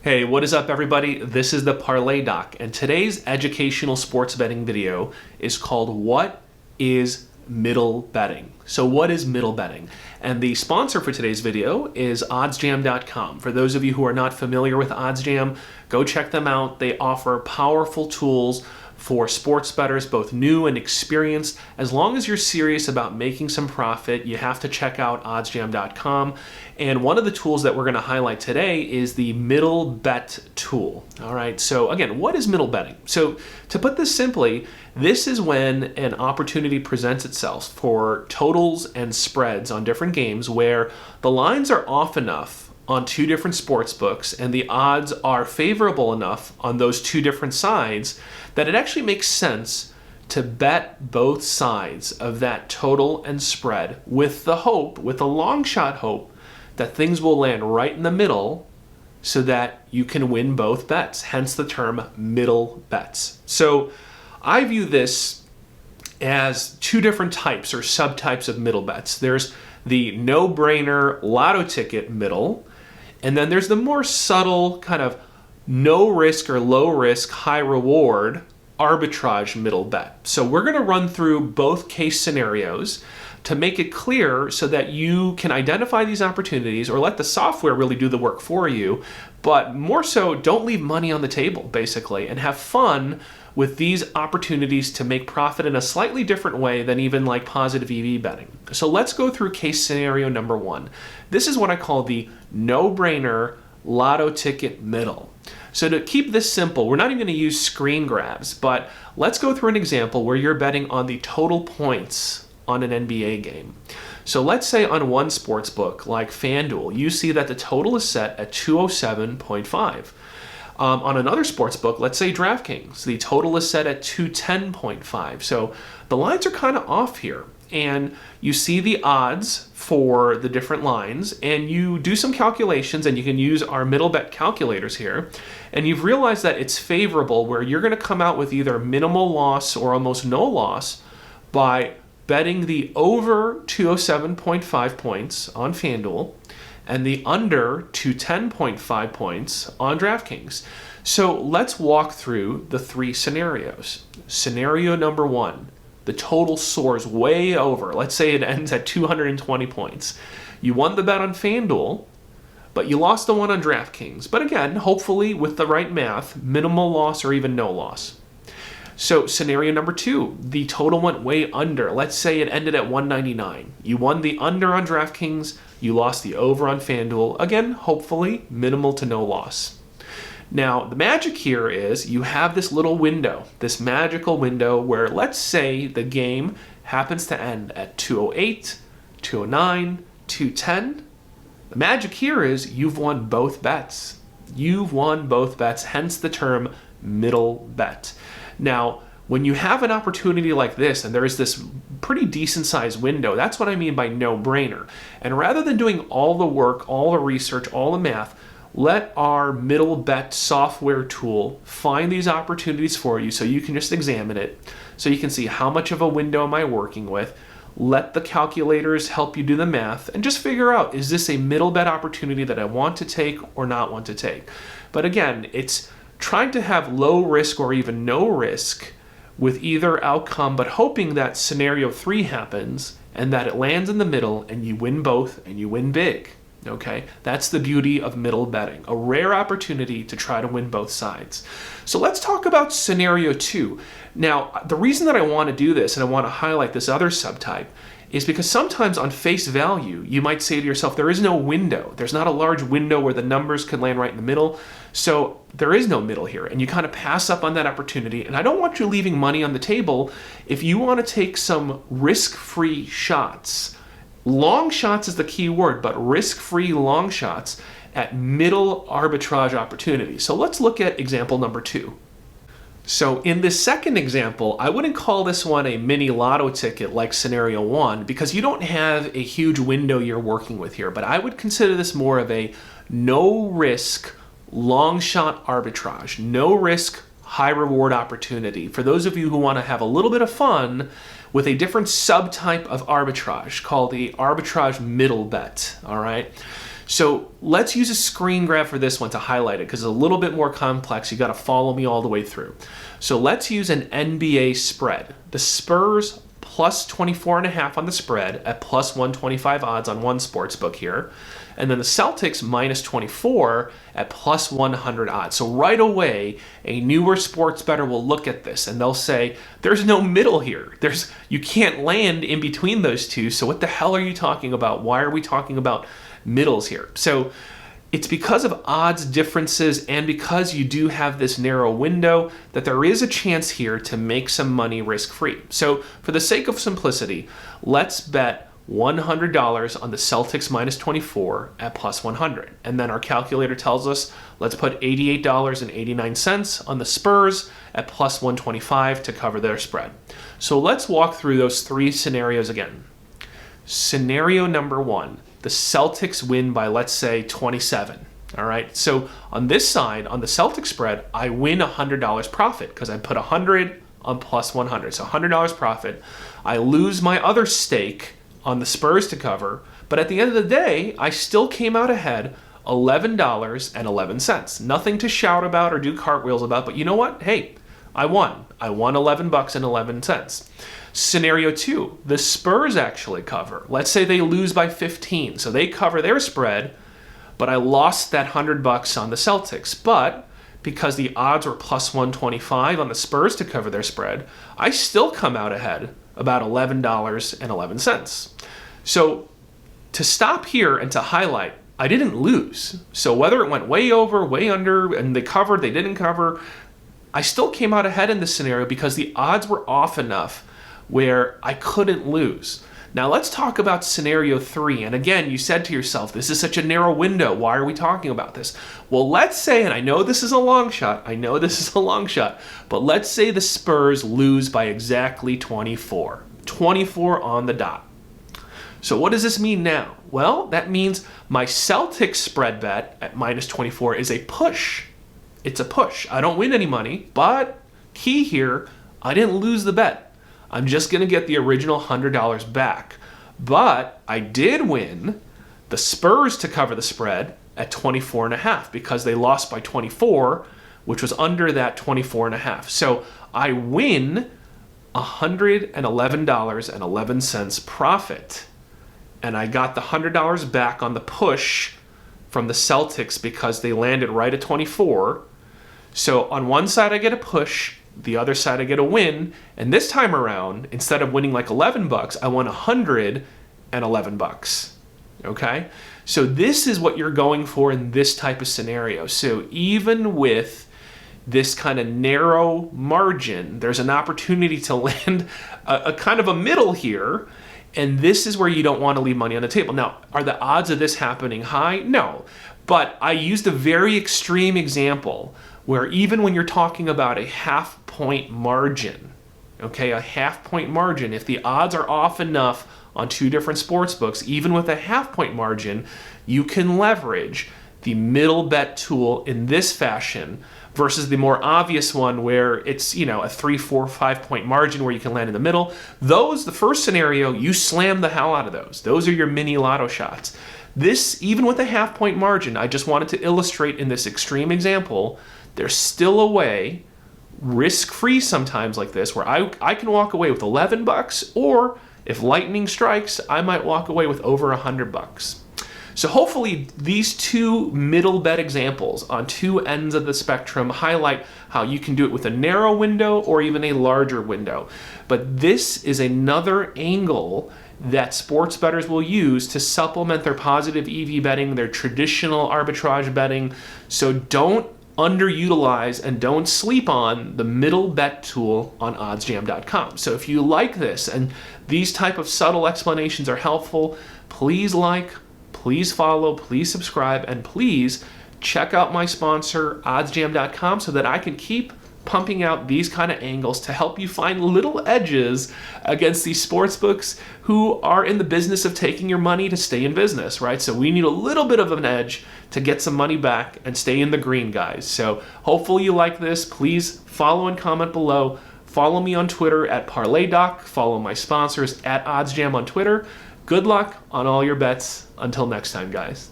Hey, what is up everybody? This is the Parlay Doc, and today's educational sports betting video is called What is Middle Betting? So what is middle betting? And the sponsor for today's video is OddsJam.com. For those of you who are not familiar with OddsJam, go check them out. They offer powerful tools for sports bettors, both new and experienced. As long as you're serious about making some profit, you have to check out OddsJam.com. And one of the tools that we're going to highlight today is the Middle Bet Tool. All right, so again, what is middle betting? So to put this simply, this is when an opportunity presents itself for totals and spreads on different games where the lines are off enough on two different sports books and the odds are favorable enough on those two different sides that it actually makes sense to bet both sides of that total and spread with the hope, with a long shot hope, that things will land right in the middle so that you can win both bets, hence the term middle bets. So I view this as two different types or subtypes of middle bets. There's the no-brainer lotto ticket middle, and then there's the more subtle kind of no risk or low risk, high reward arbitrage middle bet. So we're going to run through both case scenarios to make it clear so that you can identify these opportunities or let the software really do the work for you, but more so don't leave money on the table basically and have fun with these opportunities to make profit in a slightly different way than even like positive EV betting. So let's go through case scenario number one. This is what I call the no-brainer lotto ticket middle. So to keep this simple, we're not even going to use screen grabs, but let's go through an example where you're betting on the total points on an NBA game. So let's say on one sports book like FanDuel, you see that the total is set at 207.5. On another sports book, let's say DraftKings, the total is set at 210.5. So the lines are kind of off here. And you see the odds for the different lines, and you do some calculations, and you can use our middle bet calculators here, and you've realized that it's favorable where you're going to come out with either minimal loss or almost no loss by betting the over 207.5 points on FanDuel and the under 210.5 points on DraftKings. So let's walk through the three scenarios. Scenario number one. The total soars way over. Let's say it ends at 220 points. You won the bet on FanDuel, but you lost the one on DraftKings. But again, hopefully with the right math, minimal loss or even no loss. So scenario number two, the total went way under. Let's say it ended at 199. You won the under on DraftKings, you lost the over on FanDuel. Again, hopefully minimal to no loss. Now, the magic here is you have this little window, this magical window where let's say the game happens to end at 208, 209, 210. The magic here is you've won both bets. You've won both bets, hence the term middle bet. Now, when you have an opportunity like this and there is this pretty decent sized window, that's what I mean by no-brainer. And rather than doing all the work, all the research, all the math, let our middle bet software tool find these opportunities for you so you can just examine it, so you can see how much of a window am I working with. Let the calculators help you do the math and just figure out, is this a middle bet opportunity that I want to take or not want to take? But again, it's trying to have low risk or even no risk with either outcome, but hoping that scenario three happens and that it lands in the middle and you win both and you win big. Okay, that's the beauty of middle betting, a rare opportunity to try to win both sides. So let's talk about scenario two. Now, the reason that I want to do this and I want to highlight this other subtype is because sometimes on face value, you might say to yourself, there is no window. There's not a large window where the numbers could land right in the middle. So there is no middle here, and you kind of pass up on that opportunity. And I don't want you leaving money on the table if you want to take some risk-free shots. Long shots is the key word, but risk-free long shots at middle arbitrage opportunities. So let's look at example number two. So in this second example, I wouldn't call this one a mini lotto ticket like scenario one because you don't have a huge window you're working with here, but I would consider this more of a no-risk long shot arbitrage, no-risk high-reward opportunity for those of you who want to have a little bit of fun with a different subtype of arbitrage called the arbitrage middle bet, all right? So let's use a screen grab for this one to highlight it because it's a little bit more complex. You got to follow me all the way through. So let's use an NBA spread. The Spurs plus 24.5 on the spread at plus 125 odds on one sports book here. And then the Celtics minus 24 at plus 100 odds. So right away, a newer sports bettor will look at this and they'll say, there's no middle here. You can't land in between those two. So what the hell are you talking about? Why are we talking about middles here? So it's because of odds differences and because you do have this narrow window that there is a chance here to make some money risk-free. So for the sake of simplicity, let's bet $100 on the Celtics minus 24 at plus 100. And then our calculator tells us, let's put $88.89 on the Spurs at plus 125 to cover their spread. So let's walk through those three scenarios again. Scenario number one, the Celtics win by, let's say, 27. All right, so on this side, on the Celtics spread, I win $100 profit because I put 100 on plus 100. So $100 profit. I lose my other stake on the Spurs to cover, but at the end of the day, I still came out ahead $11.11. Nothing to shout about or do cartwheels about, but you know what? Hey, I won. I won $11.11. Scenario two, the Spurs actually cover. Let's say they lose by 15, so they cover their spread, but I lost that $100 on the Celtics. But because the odds were plus 125 on the Spurs to cover their spread, I still come out ahead about $11.11. So to stop here and to highlight, I didn't lose. So whether it went way over, way under, and they covered, they didn't cover, I still came out ahead in this scenario because the odds were off enough where I couldn't lose. Now let's talk about scenario three. And again, you said to yourself, this is such a narrow window. Why are we talking about this? Well, let's say, and I know this is a long shot, but let's say the Spurs lose by exactly 24. 24 on the dot. So what does this mean now? Well, that means my Celtics spread bet at minus 24 is a push. It's a push. I don't win any money, but key here, I didn't lose the bet. I'm just going to get the original $100 back. But I did win the Spurs to cover the spread at 24.5 because they lost by 24, which was under that 24.5. So I win $111.11 profit. And I got the $100 back on the push from the Celtics because they landed right at 24. So on one side I get a push, the other side I get a win, and this time around, instead of winning like $11, I won $111. Okay? So this is what you're going for in this type of scenario. So even with this kind of narrow margin, there's an opportunity to land a kind of a middle here, and this is where you don't want to leave money on the table. Now, are the odds of this happening high? No. But I used a very extreme example where even when you're talking about a half-point margin, okay, a half-point margin, if the odds are off enough on two different sports books, even with a half-point margin, you can leverage the middle bet tool in this fashion versus the more obvious one where it's, a 3, 4, 5-point margin where you can land in the middle. Those, the first scenario, you slam the hell out of those. Those are your mini lotto shots. This, even with a half-point margin, I just wanted to illustrate in this extreme example, there's still a way, risk-free sometimes like this, where I can walk away with $11, or if lightning strikes, I might walk away with over $100. So hopefully these two middle bet examples on two ends of the spectrum highlight how you can do it with a narrow window or even a larger window. But this is another angle that sports bettors will use to supplement their positive EV betting, their traditional arbitrage betting. So don't underutilize and don't sleep on the middle bet tool on oddsjam.com. So if you like this and these type of subtle explanations are helpful, please like, please follow, please subscribe, and please check out my sponsor, oddsjam.com, so that I can keep pumping out these kind of angles to help you find little edges against these sports books who are in the business of taking your money to stay in business, right? So we need a little bit of an edge to get some money back and stay in the green, guys. So hopefully you like this. Please follow and comment below. Follow me on Twitter at ParlayDoc. Follow my sponsors at OddsJam on Twitter. Good luck on all your bets. Until next time, guys.